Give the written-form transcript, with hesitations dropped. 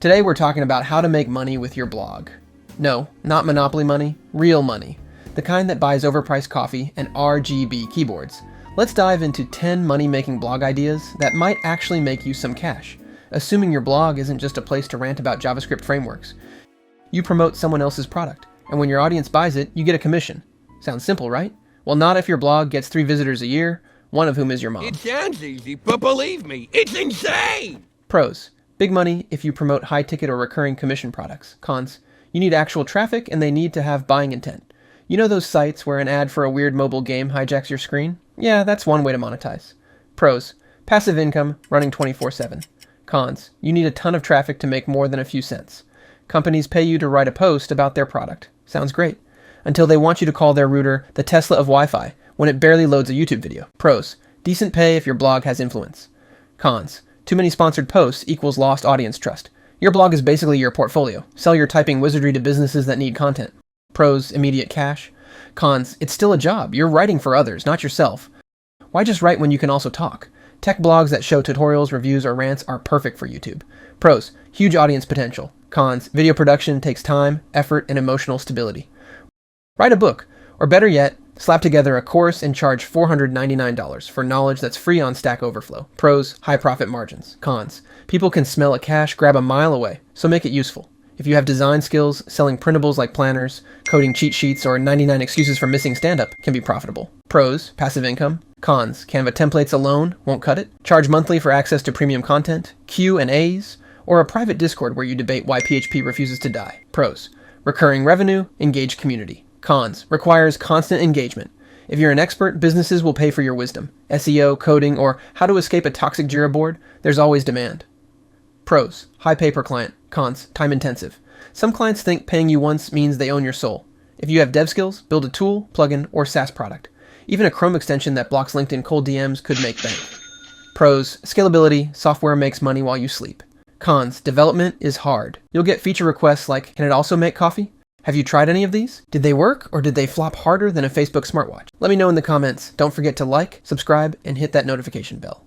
Today we're talking about how to make money with your blog. No, not Monopoly money, real money. The kind that buys overpriced coffee and RGB keyboards. Let's dive into 10 money-making blog ideas that might actually make you some cash, assuming your blog isn't just a place to rant about JavaScript frameworks. You promote someone else's product, and when your audience buys it, you get a commission. Sounds simple, right? Well, not if your blog gets 3 visitors a year, one of whom is your mom. It sounds easy, but believe me, it's insane! Pros: big money if you promote high-ticket or recurring commission products. Cons: you need actual traffic and they need to have buying intent. You know those sites where an ad for a weird mobile game hijacks your screen? Yeah, that's one way to monetize. Pros: passive income, running 24/7. Cons: you need a ton of traffic to make more than a few cents. Companies pay you to write a post about their product. Sounds great. Until they want you to call their router the Tesla of Wi-Fi when it barely loads a YouTube video. Pros: decent pay if your blog has influence. Cons: too many sponsored posts equals lost audience trust. Your blog is basically your portfolio. Sell your typing wizardry to businesses that need content. Pros: immediate cash. Cons: it's still a job. You're writing for others, not yourself. Why just write when you can also talk? Tech blogs that show tutorials, reviews, or rants are perfect for YouTube. Pros: huge audience potential. Cons: video production takes time, effort, and emotional stability. Write a book, or better yet, slap together a course and charge $499 for knowledge that's free on Stack Overflow. Pros: high profit margins. Cons: people can smell a cash grab a mile away, so make it useful. If you have design skills, selling printables like planners, coding cheat sheets, or 99 excuses for missing stand-up can be profitable. Pros: passive income. Cons: Canva templates alone won't cut it. Charge monthly for access to premium content, Q&As, or a private Discord where you debate why PHP refuses to die. Pros: recurring revenue, engaged community. Cons: requires constant engagement. If you're an expert, businesses will pay for your wisdom. SEO, coding, or how to escape a toxic Jira board, there's always demand. Pros: high pay per client. Cons: time intensive. Some clients think paying you once means they own your soul. If you have dev skills, build a tool, plugin, or SaaS product. Even a Chrome extension that blocks LinkedIn cold DMs could make bank. Pros: scalability, software makes money while you sleep. Cons: development is hard. You'll get feature requests like, can it also make coffee? Have you tried any of these? Did they work, or did they flop harder than a Facebook smartwatch? Let me know in the comments. Don't forget to like, subscribe, and hit that notification bell.